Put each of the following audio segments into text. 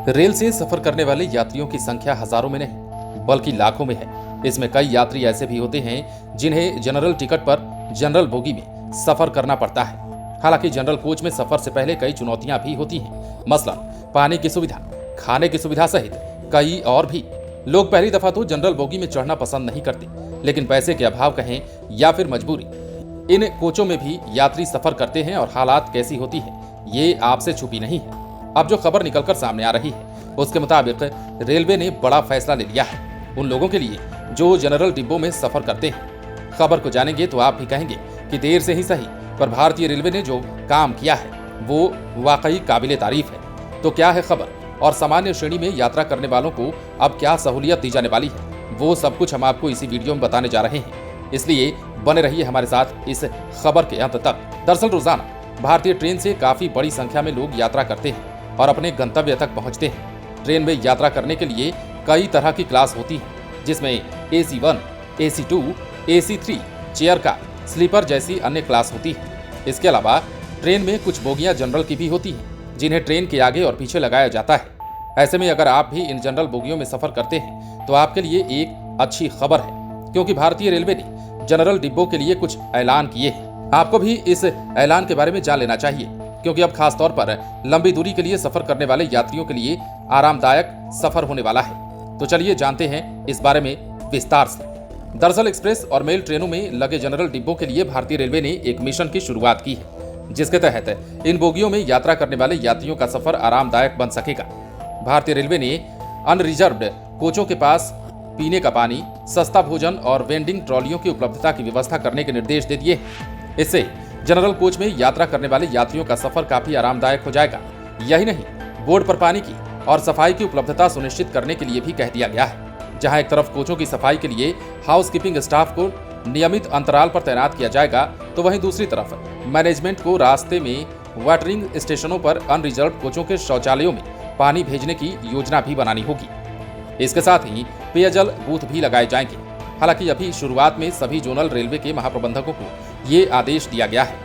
Rail से सफर करने वाले यात्रियों की संख्या हजारों में नहीं बल्कि लाखों में है। इसमें कई यात्री ऐसे भी होते हैं जिन्हें जनरल टिकट पर जनरल बोगी में सफर करना पड़ता है। हालांकि जनरल कोच में सफर से पहले कई चुनौतियां भी होती हैं, मसलन पानी की सुविधा, खाने की सुविधा सहित कई और भी। लोग पहली दफा तो जनरल बोगी में चढ़ना पसंद नहीं करते, लेकिन पैसे के अभाव कहें या फिर मजबूरी, इन कोचों में भी यात्री सफर करते हैं और हालात कैसी होती है ये आपसे छुपी नहीं है। अब जो खबर निकलकर सामने आ रही है उसके मुताबिक रेलवे ने बड़ा फैसला ले लिया है उन लोगों के लिए जो जनरल डिब्बों में सफर करते हैं। खबर को जानेंगे तो आप भी कहेंगे कि देर से ही सही, पर भारतीय रेलवे ने जो काम किया है वो वाकई काबिले तारीफ है। तो क्या है खबर और सामान्य श्रेणी में यात्रा करने वालों को अब क्या सहूलियत दी जाने वाली है, वो सब कुछ हम आपको इसी वीडियो में बताने जा रहे हैं। इसलिए बने रहिए हमारे साथ इस खबर के अंत तक। दरअसल रोजाना भारतीय ट्रेन से काफी बड़ी संख्या में लोग यात्रा करते हैं और अपने गंतव्य तक पहुंचते हैं। ट्रेन में यात्रा करने के लिए कई तरह की क्लास होती है, जिसमें AC1, AC2, AC3, chair car, sleeper जैसी अन्य क्लास होती है। इसके अलावा ट्रेन में कुछ बोगियां जनरल की भी होती हैं, जिन्हें ट्रेन के आगे और पीछे लगाया जाता है। ऐसे में अगर आप भी इन जनरल बोगियों में सफर करते हैं तो आपके लिए एक अच्छी खबर है, क्योंकि भारतीय रेलवे ने जनरल डिब्बों के लिए कुछ ऐलान किए हैं। आपको भी इस ऐलान के बारे में जान लेना चाहिए, क्योंकि अब खास तौर पर लंबी दूरी के लिए सफर करने वाले यात्रियों के लिए आरामदायक सफर होने वाला है। तो चलिए जानते हैं इस बारे में विस्तार से। दरअसल एक्सप्रेस और मेल ट्रेनों में लगे जनरल डिब्बों के लिए भारतीय रेलवे ने एक मिशन की शुरुआत की है, जिसके तहत इन बोगियों में यात्रा करने वाले यात्रियों का सफर आरामदायक बन सकेगा। भारतीय रेलवे ने अनरिजर्व्ड कोचों के पास पीने का पानी, सस्ता भोजन और वेंडिंग ट्रॉलियों की उपलब्धता की व्यवस्था करने के निर्देश दे दिए हैं। इससे जनरल कोच में यात्रा करने वाले यात्रियों का सफर काफी आरामदायक हो जाएगा। यही नहीं, बोर्ड पर पानी की और सफाई की उपलब्धता सुनिश्चित करने के लिए भी कह दिया गया है। जहां एक तरफ कोचों की सफाई के लिए हाउसकीपिंग स्टाफ को नियमित अंतराल पर तैनात किया जाएगा, तो वहीं दूसरी तरफ मैनेजमेंट को रास्ते में वाटरिंग स्टेशनों पर अनरिजर्व कोचों के शौचालयों में पानी भेजने की योजना भी बनानी होगी। इसके साथ ही पेयजल बूथ भी लगाए जाएंगे। हालांकि अभी शुरुआत में सभी जोनल रेलवे के महाप्रबंधकों को ये आदेश दिया गया है।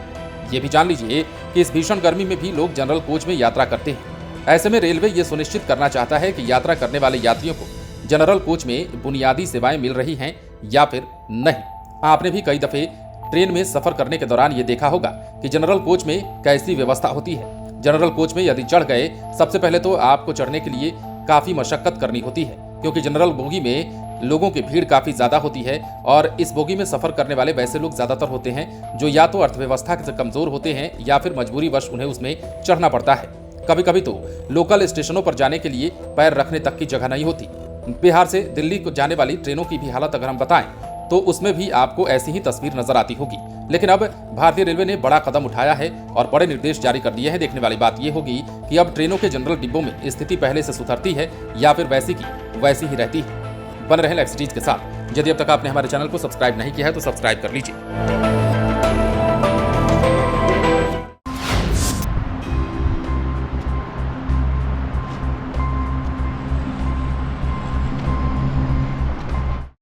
ये भी जान लीजिए कि इस भीषण गर्मी में भी लोग जनरल कोच में यात्रा करते हैं। ऐसे में रेलवे ये सुनिश्चित करना चाहता है कि यात्रा करने वाले यात्रियों को जनरल कोच में बुनियादी सेवाएं मिल रही हैं या फिर नहीं। आपने भी कई दफे ट्रेन में सफर करने के दौरान ये देखा होगा कि जनरल कोच में कैसी व्यवस्था होती है। जनरल कोच में यदि चढ़ गए, सबसे पहले तो आपको चढ़ने के लिए काफी मशक्कत करनी होती है, क्योंकि जनरल बोगी में लोगों की भीड़ काफी ज्यादा होती है और इस बोगी में सफर करने वाले वैसे लोग ज्यादातर होते हैं जो या तो अर्थव्यवस्था से कमजोर होते हैं या फिर मजबूरीवश उन्हें उसमें चढ़ना पड़ता है। कभी कभी तो लोकल स्टेशनों पर जाने के लिए पैर रखने तक की जगह नहीं होती। बिहार से दिल्ली को जाने वाली ट्रेनों की भी हालत अगर हम बताएं तो उसमें भी आपको ऐसी ही तस्वीर नजर आती होगी। लेकिन अब भारतीय रेलवे ने बड़ा कदम उठाया है और बड़े निर्देश जारी कर दिए हैं। देखने वाली बात यह होगी कि अब ट्रेनों के जनरल डिब्बों में स्थिति पहले से सुधरती है या फिर वैसी की वैसी ही रहती है। बन रहे लाइव सिटीज के साथ। यदि अब तक आपने हमारे चैनल को सब्सक्राइब नहीं किया है तो सब्सक्राइब कर लीजिए।